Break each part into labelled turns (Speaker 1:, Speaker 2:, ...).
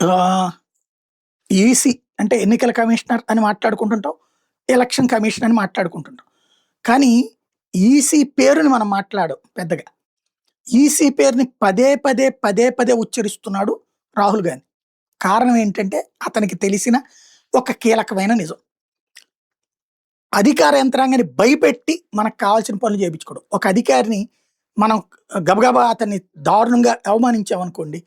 Speaker 1: ఆహ్, ఈసీ అంటే ఎన్నికల కమిషనర్ అని మాట్లాడుకుంటుంటాం. ఎలక్షన్ కమిషన్ అని మాట్లాడుకుంటుంటాం. కానీ ఈసీ పేరుని మనం మాట్లాడం పెద్దగా. ఈసీ పేరుని పదే పదే ఉచ్చరిస్తున్నాడు రాహుల్ గాంధీ. కారణం ఏంటంటే అతనికి తెలిసిన ఒక కీలకమైన నిజం. అధికార యంత్రాంగాన్ని భయపెట్టి మనకు కావాల్సిన పనులు చేపించుకోవడం. ఒక అధికారిని మనం గబగబా అతన్ని దారుణంగా అవమానించామనుకోండి,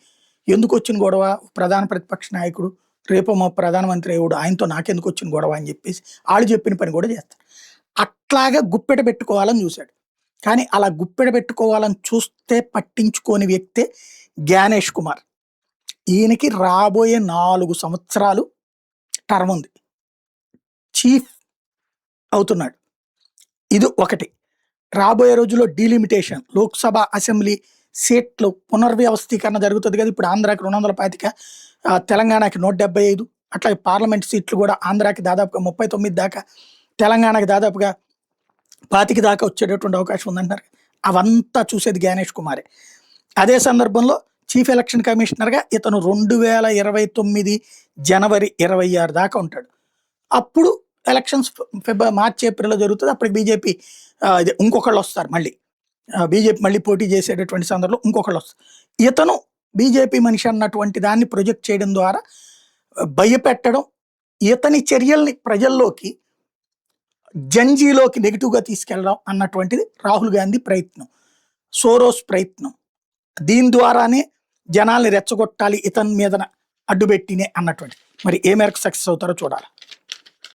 Speaker 1: ఎందుకొచ్చిన గొడవ? ప్రధాన ప్రతిపక్ష నాయకుడు, రేపో మాపో ప్రధానమంత్రి అయ్యేవాడు. ఆయనతో నాకెందుకొచ్చిన గొడవ అని చెప్పేసి ఆళ్ళు చెప్పిన పని కూడా చేస్తారు. అట్లాగా గుప్పెట పెట్టుకోవాలని చూసాడు. కానీ అలా గుప్పెట పెట్టుకోవాలని చూస్తే పట్టించుకోని వ్యక్తే జ్ఞానేష్ కుమార్. ఈయనకి రాబోయే 4 సంవత్సరాలు టర్మ్ ఉంది. చీఫ్ అవుతున్నాడు. ఇది ఒకటి. రాబోయే రోజుల్లో డీలిమిటేషన్, లోక్సభ, అసెంబ్లీ సీట్లు పునర్వ్యవస్థీకరణ జరుగుతుంది కదా! ఇప్పుడు ఆంధ్రాకి 225, తెలంగాణకి 175, అట్లాగే పార్లమెంట్ సీట్లు కూడా ఆంధ్రాకి దాదాపుగా 39 దాకా, తెలంగాణకి దాదాపుగా 25 దాకా వచ్చేటటువంటి అవకాశం ఉందంటున్నారు. అవంతా చూసేది జ్ఞానేష్ కుమారే. అదే సందర్భంలో చీఫ్ ఎలక్షన్ కమిషనర్‌గా ఇతను 2029 జనవరి 26 దాకా ఉంటాడు. అప్పుడు ఎలక్షన్స్ మార్చి, ఏప్రిల్‌లో జరుగుతది. అప్పటికి బీజేపీ ఇది ఇంకొకళ్ళొస్తారు మళ్ళీ. బీజేపీ మళ్ళీ పోటీ చేసేటటువంటి సందర్భంలో ఇంకొకళ్ళొస్తారు. ఇతను బీజేపీ మనిషి అన్నటువంటి దాన్ని ప్రొజెక్ట్ చేయడం ద్వారా భయపెట్టడం, ఇతని చర్యల్ని ప్రజల్లోకి, జంజీలోకి నెగెటివ్‌గా తీసుకెళ్ళడం అన్నటువంటిది రాహుల్ గాంధీ ప్రయత్నం. సోరోస్ ప్రయత్నం. దీని ద్వారానే జనాల్ని రెచ్చగొట్టాలి ఇతని మీదన అడ్డుపెట్టినే అన్నటువంటిది. మరి ఏ మేరకు సక్సెస్ అవుతారో చూడాలి.